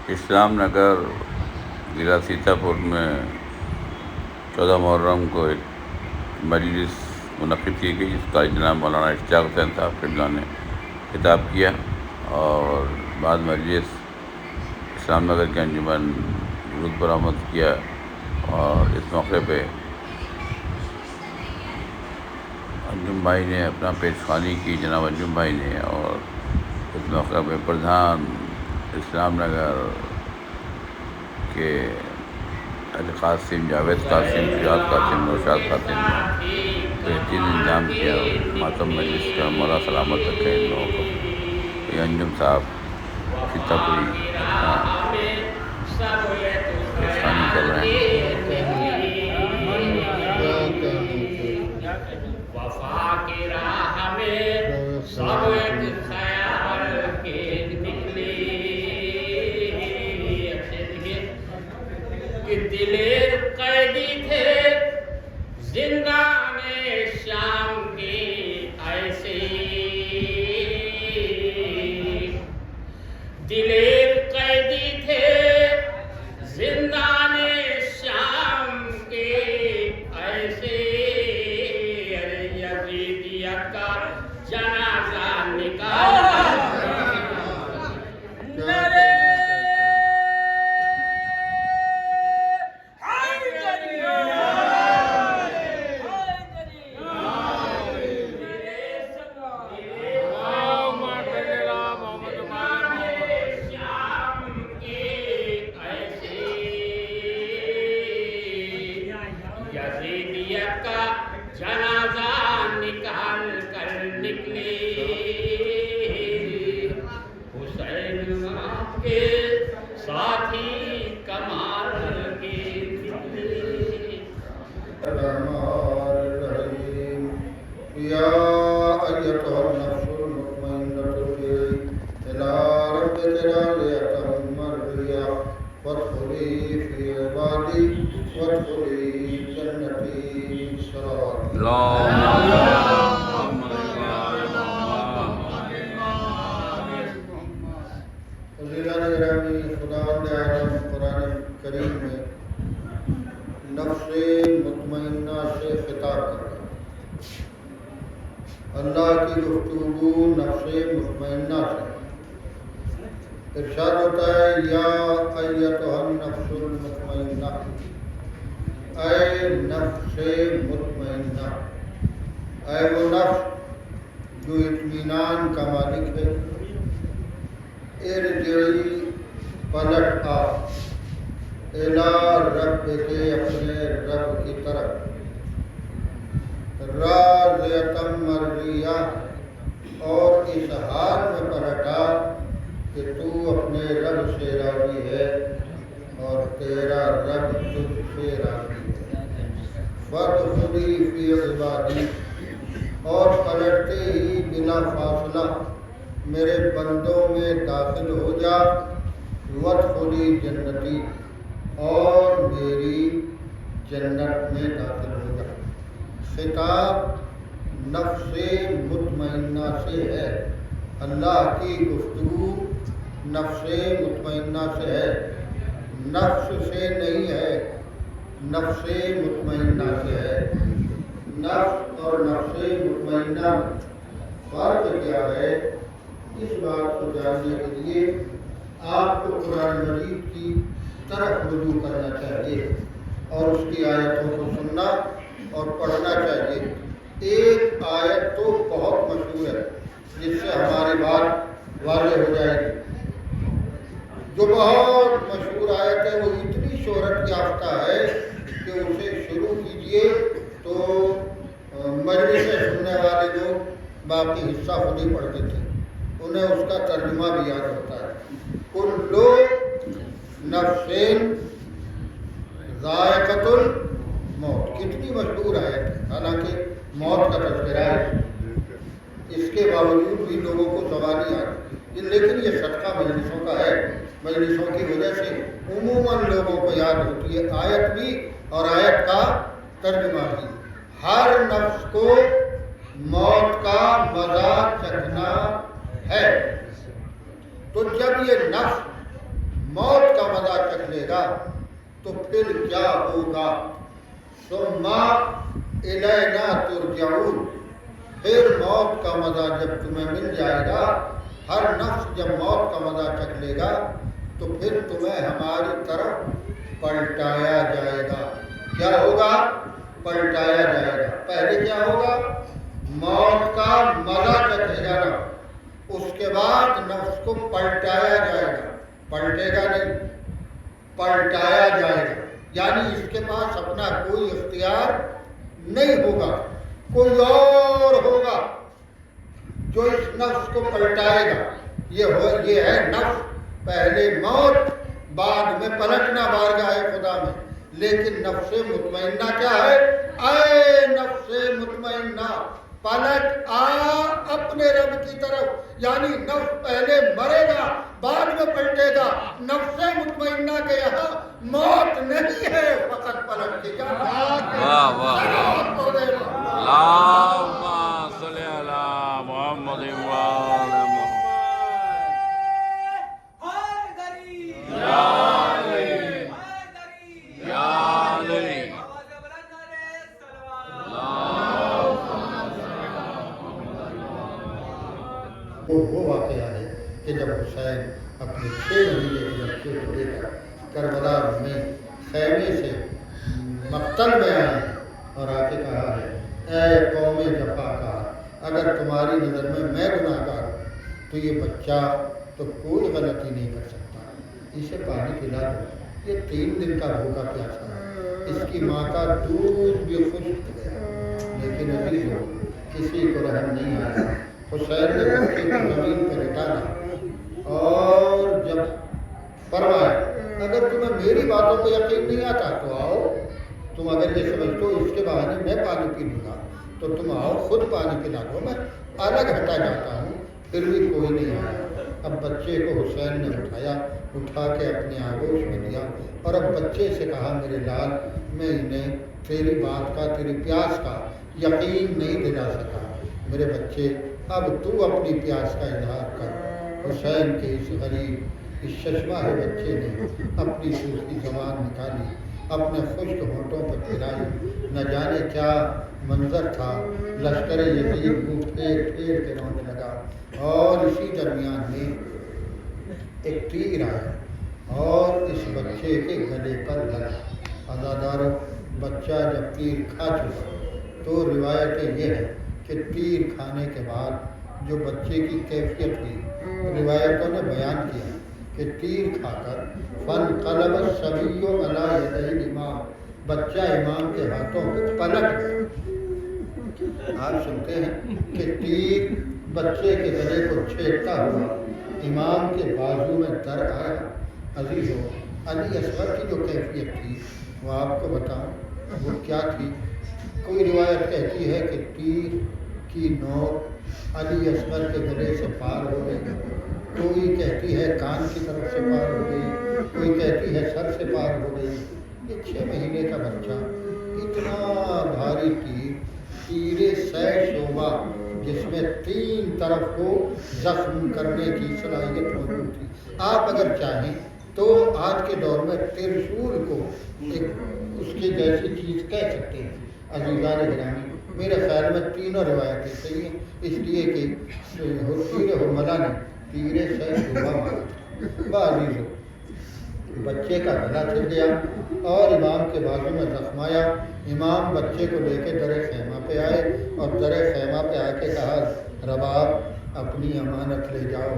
اسلام نگر ضلع سیتاپور میں 14 محرم کو ایک مجلس منعقد کی گئی، جس کا جناب مولانا اشتیاق حسین صاحب قبلہ نے خطاب کیا، اور بعد مجلس اسلام نگر کے انجمن جلوس برآمد کیا، اور اس موقع پہ انجم بھائی نے اپنا پیش خوانی کی، جناب انجم بھائی نے، اور اس موقع پہ پردھان اسلام نگر کے علی قاسم، جاوید قاسم، شجاعت قاسم، نوشاد قاسم نے بہترین انجام کیا، اور ماتم مجلس کا مولا سلامت رکھے ان لوگوں کو۔ یہ انجم صاحب سیتاپوری اپنا پیش خوانی کر رہے ہیں۔ وفا کی راہ میں سب ایک خیال کے نکلی کہ دلیر قیدی تھے زندان شام کی ایسی، دلیر قیدی تھے زندان شام کی ایسی، یزیدیت کا جنازہ نکال یزیدیت کا جنازہ نکال کر نکلی، حسین آپ کے ساتھی کمال کے نکلی۔ یا ایتھا النفس المطمئنۃ الی ربک راضیۃ مرضیہ فادخلی فی عبادی وادخلی جنتی۔ عزیزان گرامی، خداوند عالم قرآن کریم میں نفس مطمئنہ سے خطاب کر رہا ہے۔ اللہ کی گفتگو نفس مطمئنہ سے ارشاد ہوتا ہے، یا ایتھا النفس المطمئنہ، اے نفس مطمئنہ، اے وہ نفس جو اطمینان کا مالک ہے، ارجعی، پلٹ آ، الی رب کے، اپنے رب کی طرف، راضیۃ مرضیہ، اور اس حال میں پلٹا کہ تو اپنے رب سے راضی ہے اور تیرا رب تجھ سے راضی ہے۔ فادخلی فی عبادی، اور پلٹتے ہی بلا فاصلہ میرے بندوں میں داخل ہو جا، وادخلی جنتی، اور میری جنت میں داخل ہو جا۔ خطاب نفس مطمئنہ سے ہے، اللہ کی گفتگو نفس مطمئنہ سے ہے، نفس سے نہیں ہے، نفس مطمئنہ سے ہے۔ نفس اور نفس مطمئنہ فرق کیا ہے، اس بات کو جاننے کے لیے آپ کو قرآن مجید کی طرف رجوع کرنا چاہیے اور اس کی آیتوں کو سننا اور پڑھنا چاہیے۔ ایک آیت تو بہت مشہور ہے جس سے ہماری بات واضح ہو جائے گی۔ جو بہت مشہور آیت ہے وہ اتنی شہرت یافتہ ہے کہ اسے شروع کیجئے تو مجلس سے سننے والے لوگ باقی حصہ خود ہی پڑھ دیتے ہیں، انہیں اس کا ترجمہ بھی یاد ہوتا ہے۔ کل نفس ذائقۃ الموت، کتنی مشہور آیت ہے، حالانکہ موت کا تذکرہ ہے، اس کے باوجود بھی لوگوں کو سوال نہیں آ رہا، لیکن یہ صدقہ مجلسوں کا ہے، مجلسوں کی وجہ سے عموماً لوگوں کو یاد ہوتی ہے آیت بھی اور آیت کا ترجمہ بھی۔ ہر نفس کو موت کا مزہ چکھنا ہے، تو جب یہ نفس موت کا مزہ چکھ لے گا تو پھر کیا ہوگا؟ ثم الینا ترجعون، پھر موت کا مزہ جب تمہیں مل جائے گا، ہر نفس جب موت کا مزہ چکھ لے گا تو پھر تمہیں ہماری طرف پلٹایا جائے گا۔ کیا ہوگا؟ پلٹایا جائے گا۔ پہلے کیا ہوگا؟ موت کا مزہ چکھے گا نا، اس کے بعد نفس کو پلٹایا جائے گا۔ پلٹے گا نہیں، پلٹایا جائے گا، یعنی اس کے پاس اپنا کوئی اختیار نہیں ہوگا، کوئی اور ہوگا جو اس نفس کو پلٹائے گا۔ یہ ہے نفس، پہلے موت بعد میں پلٹنا بارگاہ خدا میں۔ لیکن نفس مطمئنہ کیا ہے؟ اے نفس مطمئنہ پلٹ آ اپنے رب کی طرف، یعنی نفس پہلے مرے گا بعد میں پلٹے گا۔ نفس مطمئنہ کے یہاں موت نہیں ہے، فقط پلٹ کے جانا۔ واہ واہ، اللہم صلی علی محمد وآل محمد۔ یا علی، یا علی، وہ واقعہ ہے کہ جب حسین اپنے 6 مہینے کے بچے کو لے کر کربلا میں خیمے سے مقتل میں آئے ہیں اور آ کے کہا ہے اے قوم جفا کا، اگر تمہاری نظر میں گناہ گار ہوں تو یہ بچہ تو کوئی غلطی نہیں کر سکتا، اسے پانی پلا دو، یہ 3 دن کا بھوکا پیاسا ہے، اس کی ماں کا دودھ بھی خشک گیا۔ لیکن عزیزو، کسی کو رحم نہیں آیا۔ حسین نے بچے کو زمین پر لٹانا اور جب فرمایا اگر تمہیں میری باتوں پہ یقین نہیں آتا تو آؤ، تم اگر یہ سمجھتے ہو اس کے بہانے میں پانی پی لوں گا تو تم آؤ، خود پانی پلا دو، میں الگ ہٹا جاتا ہوں۔ پھر بھی کوئی نہیں آیا۔ اب بچے کو حسین نے اٹھا کے اپنے آغوش میں دیا اور اب بچے سے کہا میرے لال، میں انہیں تیری بات کا، تیری پیاس کا یقین نہیں دلا سکا، میرے بچے اب تو اپنی پیاس کا اظہار کر۔ حسین کے اس غریب، اس ششمہ بچے نے اپنی سوکھی زبان نکالی، اپنے خشک ہونٹوں پر پھرائی، نہ جانے کیا منظر تھا۔ لشکر یزید کو پھیر پھیر کے رونے لگا اور اسی درمیان میں ایک تیر آیا اور اس بچے کے گلے پر لگا۔ عزادارو، بچہ جب تیر کھا چکا تو روایتیں یہ ہے کہ تیر کھانے کے بعد جو بچے کی کیفیت ہوئی، روایتوں نے بیان کیا کہ تیر کھا کر فانقلب الصبی علی یدی الامام، بچہ امام کے ہاتھوں پہ پلٹ گیا۔ آپ سنتے ہیں کہ تیر بچے کے گلے کو چھیدتا ہوا امام کے بازو میں در آیا۔ عزیزو، علی اصغر کی جو کیفیت تھی وہ آپ کو بتاؤں وہ کیا تھی۔ کوئی روایت کہتی ہے کہ تیر کی نوک علی اصغر کے گلے سے پار ہو گئی، کوئی کہتی ہے کان کی طرف سے پار ہو گئی، کوئی کہتی ہے سر سے پار ہو گئی۔ یہ 6 مہینے کا بچہ، اتنا بھاری تیر سہ شعبہ جس میں 3 طرف کو زخم کرنے کی صلاحیت موجود تھی۔ آپ اگر چاہیں تو آج کے دور میں ترشول کو ایک اس کے جیسی چیز کہہ سکتے ہیں۔ عزیزان گرامی، میرے خیال میں تینوں روایتیں صحیح ہیں، اس لیے کہ تیر حرملہ نے تیر سہ شعبہ مارا۔ عزیزو، بچے کا گلا چھل گیا اور امام کے بازو میں زخم آیا۔ امام بچے کو لے کے در خیمہ پہ آئے اور در خیمہ پہ آ کے کہا رباب اپنی امانت لے جاؤ۔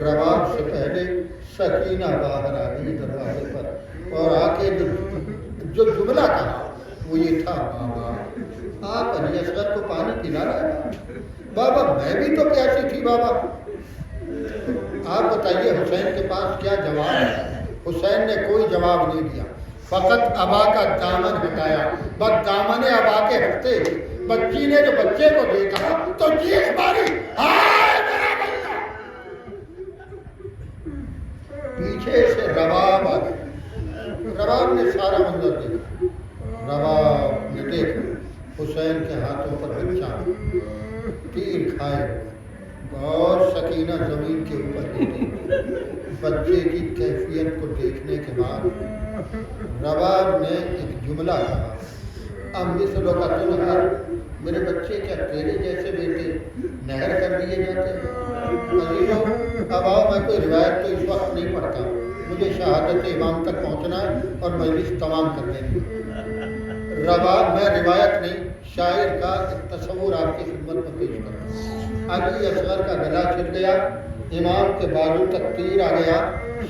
رباب سے پہلے سکینہ باہر آ گئی دروازے پر اور آ کے جو جملہ کہا وہ یہ تھا بابا آپ علی اصغر کو پانی پلا رہے ہیں؟ بابا میں بھی تو پیاسی تھی بابا۔ آپ بتائیے حسین کے پاس کیا جواب ہے؟ حسین نے کوئی جواب نہیں دیا، فقط ابا کا دامن ہٹایا۔ بس دامن ابا کے ہٹتے بچی نے جو بچے کو دیکھا تو چیخ ماری، ہائے میرا بچہ! پیچھے سے رباب آ گئی۔ رباب نے سارا منظر دیکھا، رباب نے دیکھا حسین کے ہاتھوں پر بچہ تیر کھائے اور سکینہ زمین کے اوپر لیٹی۔ بچے کی کیفیت کو دیکھنے کے بعد رباب نے ایک جملہ کہا، اب مثلوں کا تنہر، میرے بچے کیا تیرے جیسے بیٹے نہر کر دیے جاتے ہیں؟ عزیزوں اب آؤ، میں کوئی روایت تو اس وقت نہیں پڑھتا، مجھے شہادت امام تک پہنچنا ہے اور مجلس تمام کر دینی ہے۔ رباب میں روایت نہیں، شاعر کا ایک تصور آپ کی خدمت میں پیش کرتا ہوں۔ علی اصغر کا گلا چھٹ گیا، امام کے بازو تک تیر آ گیا،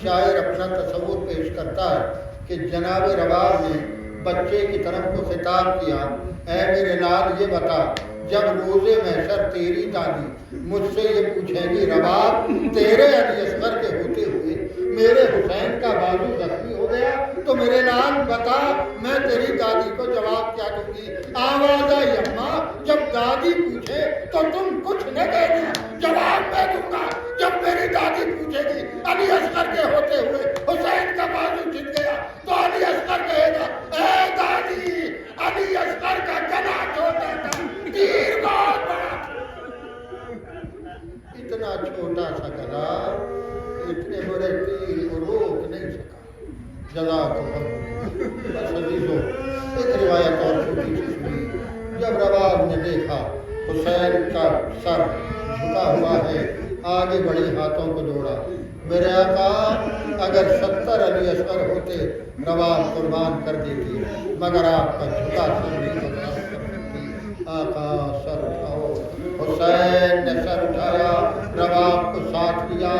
شاعر اپنا تصور پیش کرتا ہے کہ جناب رباب نے بچے کی طرف کو خطاب کیا، اے میرے لال یہ بتا، جب روز محشر تیری دادی مجھ سے یہ پوچھیں گی رباب تیرے علی اصغر کے ہوتے ہوئے میرے حسین کا بازو زخمی ہو گیا تو میرے لال بتا میں تیری دادی کو جواب کیا دوں گی؟ آواز آئی اماں جب دادی پوچھے تو تم کچھ نہ کہنا، جواب میں دوں گا جب میری دادی پوچھے گی علی اصغر کے ہوتے ہوئے حسین کا بازو چھٹ گیا تو علی اصغر کہے گا اے دادی علی اصغر کا گلا چھوٹا تھا، تیر بہت بڑا تھا۔ اتنا چھوٹا سا گلا اتنے بڑے تیر کو روک نہیں سکا۔ جزاک اللہ۔ بس عزیزوں ایک روایت اور چھوٹی سی سنی، جب رباب نے دیکھا حسین کا سر جھکا ہوا ہے، آگے بڑی ہاتھوں کو جوڑا، میرے آقا اگر 70 علی اصغر ہوتے رباب قربان کر دیتی مگر آپ کا جھکا سر نہیں برداشت کر سکتی۔ آقا سر اٹھاؤ، حسین نے سر اٹھایا، رباب کو ساتھ لیا،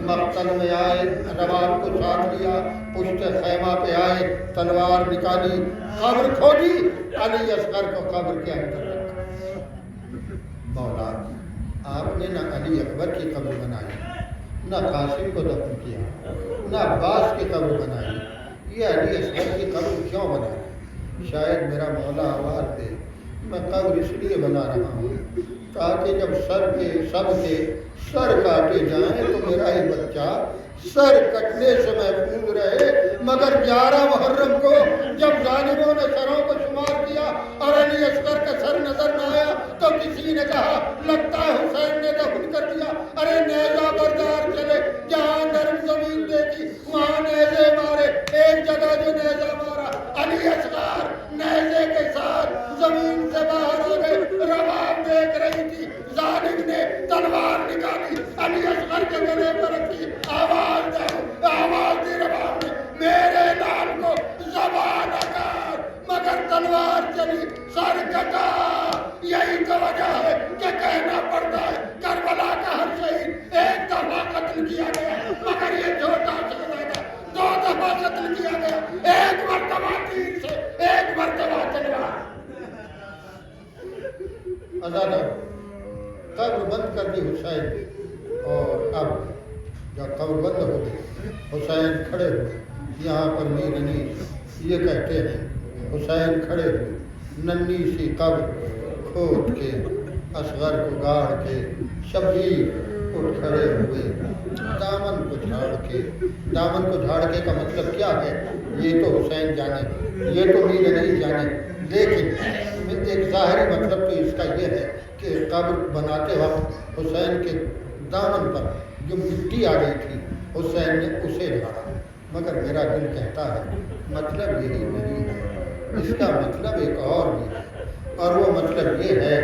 مقتل میں آئے، رباب کو ساتھ لیا، پشت خیمہ پہ آئے، تلوار نکالی، قبر کھولی، علی اصغر کو قبر کے اندر رکھا۔ مولا آپ نے نہ علی اکبر کی قبر بنائی، نہ قاسم کو دفن کیا، نہ عباس کی قبر بنائی، یہ علی اصغر کی قبر کیوں بنائی؟ شاید میرا مولا آواز دے، میں قبر اس لیے بنا رہا ہوں تاکہ جب سب کے سر کاٹے جائیں تو میرا ہی بچہ سر کٹنے سے محفوظ رہے۔ مگر 11 محرم کو جب ظالموں نے سروں کو شمار کیا اور علی اصغر کا سر نظر نہ آیا تو کسی نے کہا لگتا ہے حسین نے دفن کر دیا۔ ارے نیزہ بردار چلے، جہاں نرم زمین دیکھی وہاں نیزے مارے، ایک جگہ جو نیزہ مارا علی اصغر نیزے کے ساتھ زمین سے باہر ہو گئے۔ رباب دیکھ رہی تھی، ظالم نے تلوار نکالی، علی اصغر کے گلے پر رکھی، آواز دی رباب نے میرے لال کو ذبح نہ کر، مگر تلوار چلی، سر کٹا۔ یہی تو وجہ ہے کہ کہنا پڑتا ہے کربلا کا ہر شہید ایک دفعہ قتل کیا گیا، مگر یہ چھوٹا شہزادہ 2 دفعہ قتل کیا گیا، ایک مرتبہ تیر سے، ایک مرتبہ تلوار۔ آزادہ قبر بند کر دی حسین، اور اب جب قبر بند ہو گئی حسین کھڑے ہوئے، یہاں پر میر انیس یہ کہتے ہیں حسین کھڑے ہوئے، ننھی سی قبر کھود کے اصغر کو گاڑ کے، شبیر اٹھ کھڑے ہوئے، دامن کو جھاڑ کے کا مطلب کیا ہے یہ تو حسین جانے، یہ تو میر نہیں جانے، لیکن ایک ظاہری مطلب تو اس کا یہ ہے کہ قبر بناتے وقت حسین کے دامن پر جو مٹی آ گئی تھی حسین نے اسے جھاڑا، مگر میرا دل کہتا ہے مطلب یہی نہیں ہے، اس کا مطلب ایک اور بھی ہے، اور وہ مطلب یہ ہے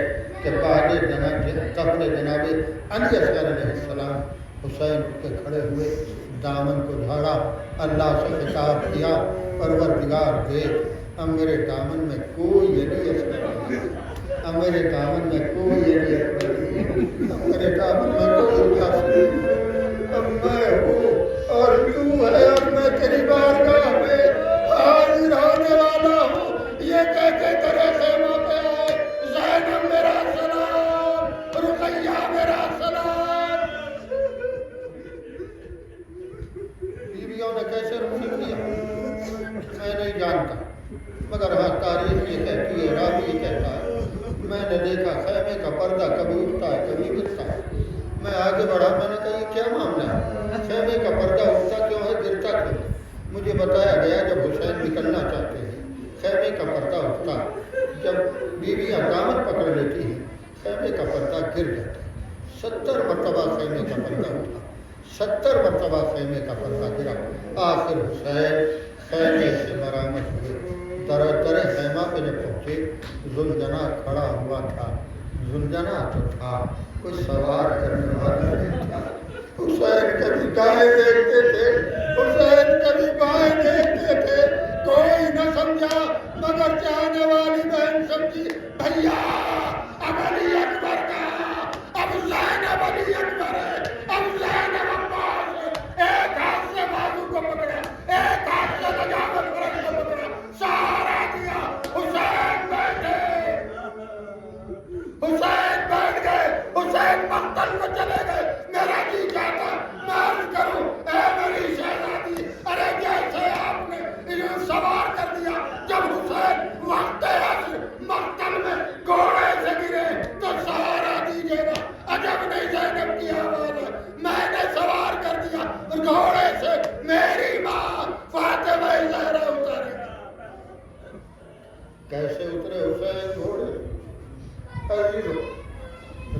کہ بعد دفن جناب علی اصغر علیہ السلام حسین کے کھڑے ہوئے، دامن کو جھاڑا، اللہ سے خطاب کیا پروردگار دیکھ اب میرے دامن میں کوئی علی اصغر نہیں، اب میرے دامن میں کوئی علی اصغر نہیں، اب میرے دامن میں کوئی نہیں، اب میں ہوں اور تو ہے، اور میں تیری بارگاہ میں حاضر ہونے والا ہوں۔ یہ کہہ کے تیرے خیمہ پہ آئے، زینب میرا سلام، رقیہ میرا سلام۔ بیویوں نے کیسے رخصت کیا میں نہیں جانتا، مگر ہاں تاریخ یہ کہتی ہے، راوی یہ کہتا ہے میں نے دیکھا خیمے کا پردہ کبھی اٹھتا ہے کبھی گرتا ہے۔ میں آگے بڑھا، میں نے کہا یہ کیا معاملہ ہے، خیمے کا پردہ اٹھتا کیوں ہے گرتا کیوں؟ مجھے بتایا گیا جب حسین نکلنا چاہتے ہیں خیمے کا پردہ اٹھتا، جب بیویاں دامن پکڑ لیتی ہیں خیمے کا پردہ گر جاتا ہے۔ 70 مرتبہ خیمے کا پردہ اٹھا، 70 مرتبہ خیمے کا پردہ گرا، آخر حسین خیمے سے برآمد ہوئے، در خیمہ پہ جب پہنچے زلجنا کھڑا ہوا تھا۔ زلجنا تو تھا، کوئی سوار کرنے والا نہیں تھا۔ حسین کبھی دائیں دیکھتے تھے، حسین کبھی بائیں دیکھتے تھے، کوئی نہ سمجھا مگر چاہنے والی بہن سمجھی بھیا اب علی اکبر کا، اب زینب علی اکبر ہے، اب زینب عباس ہے۔ ایک ہاتھ سے بازو کو پکڑا، ایک ہاتھ سے نجابت فرق کو پکڑا، سہارا دیا، حسین بیٹھے، حسین بیٹھ گئے، حسین مقتل کو چلے گئے۔ میرا جی چاہتا میں عرض کروں اے میری شہزادی، ارے جیسے آپ نے انہیں سوار کر دیا، جب حسین وقت عصر مقتل میں گھوڑے سے گرے تو سہارا دیجیے گا۔ عجب نہیں زینب کی آواز ہے، میں نے سوار کر دیا گھوڑے سے، میری ماں فاطمہ زہرا اترے۔ کیسے اترے حسین گھوڑے؟ عزیزو،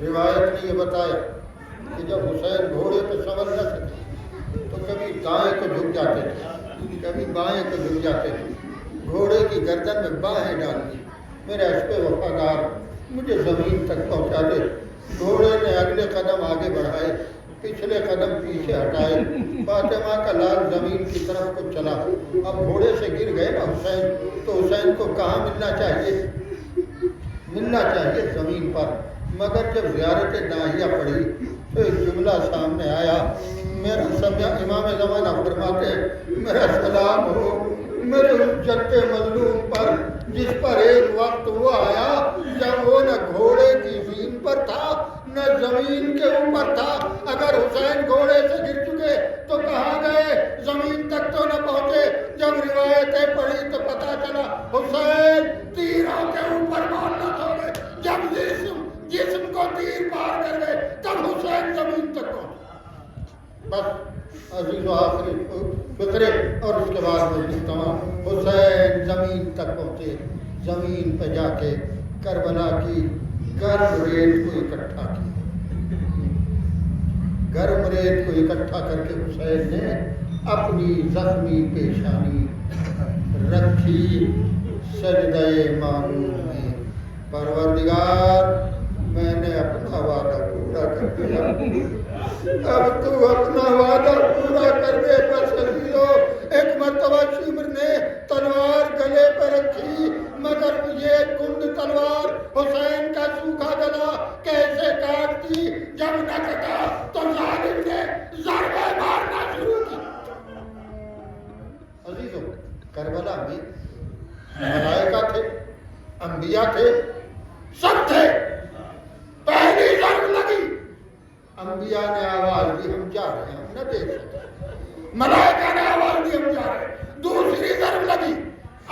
روایت نے یہ بتایا کہ جب حسین گھوڑے پہ سوار نہ سکے تو کبھی دائیں کو جھک جاتے تھے، کبھی بائیں کو جھک جاتے تھے، گھوڑے کی گردن میں باہیں ڈال دی، میرے عشق وفادار مجھے زمین تک پہنچا دے۔ گھوڑے نے اگلے قدم آگے بڑھائے، پچھلے قدم پیچھے ہٹائے، فاطمہ کا لال زمین کی طرف کو چلا۔ اب گھوڑے سے گر گئے نا حسین، تو حسین کو کہاں ملنا چاہیے؟ ملنا چاہیے زمین پر، مگر جب زیارت ناہیہ پڑھی تو ایک جملہ سامنے آیا، میرا سمجھا امام زمانہ فرماتے ہیں میرا سلام ہو میرے اس جد مظلوم پر جس پر ایک وقت وہ آیا جب وہ نہ گھوڑے کی زین پر تھا نہ زمین کے اوپر تھا۔ اگر حسین گھوڑے سے گر چکے تو کہاں گئے؟ زمین تک تو نہ پہنچے۔ جب روایتیں پڑھی تو پتا چلا حسین تیروں کے اوپر معلق ہو گئے، جب جسم کو تیر پار کر گئے تب حسین زمین تک پہنچے۔ بس عزیز و آخری فکرے اور اس کے بعد میں تمام حسین زمین تک پہنچے۔ زمین پہ جا کے کربلا کی گرم ریت کو اکٹھا کی، گرم ریت کو اکٹھا کر کے حسین نے اپنی زخمی پیشانی رکھی سجدہ معمول میں۔ پروردگار میں نے اپنا وعدہ پورا کر دیا، اب تو اپنا وعدہ پورا کر دے۔ بس عزیزو، ایک مرتبہ شمر نے تلوار گلے پہ رکھی، مگر یہ کند تلوار حسین کا سوکھا گلا کیسے کاٹ دی؟ جب نہ کٹا تو ظالم نے ضربے مارنا شروع کی۔ عزیزو، کربلا میں ملائکہ تھے، انبیاء تھے، سب تھے۔ پہلی ضرب لگی، انبیاء نے آواز دی ہم جا رہے ہیں، ہم نہ دیکھ سکتے۔ ملائکہ نے آواز دی ہم جا رہے ہیں۔ دوسری ضرب لگی،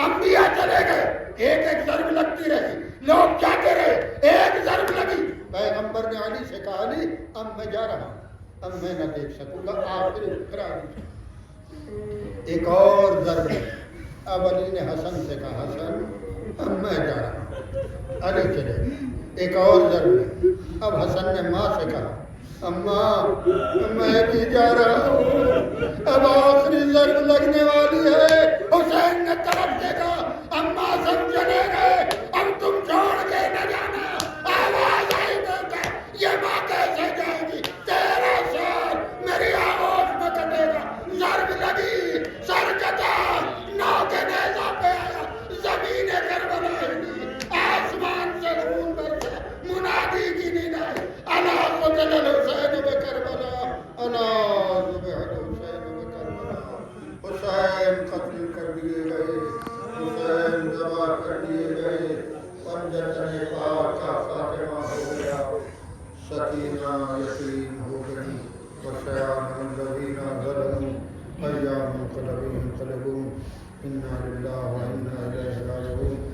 انبیاء چلے گئے، ایک ایک ضرب لگتی رہی، لوگ جاتے رہے، ایک ضرب لگی۔ پیغمبر نے علی سے کہا علی اب میں جا رہا ہوں، اب میں نہ دیکھ سکوں گا، آخر فکرہ ایک اور ضرب لگی۔ اب علی نے حسن سے کہا حسن اب میں جا رہا ہوں، علی چلے گئے۔ ایک اور ضرب لگی، اب حسن نے ماں سے کہا اماں میں بھی جا رہا ہوں، اب آخری ضرب لگنے والی ہے۔ حسین نے طرف دیکھا، اماں سب چلے گئے، اب تم چھوڑ کے نہ جانا۔ آواز آئی بیٹا یہ ماں کیسے جائے گی؟ تیرا سر میری آواز میں کٹے گا۔ ضرب لگی، سر کٹا، نو کے نیزہ پہ آیا، زمین کربلا ہلی، آسمان سے خون برسا، منادی کی نید آئی، الا قتل الحسین بکربلا، الا ذبح الحسین بکربلا۔ حسین قتل کر دیے گئے، حسین ذبح کر دیے گئے، پنجتن پاک کا خاتمہ ہو گیا، سکینہ یقین ہو گئی، وسیان الذین ظلموا ایام انقلبوا انا للہ و انا الیہ راجعون۔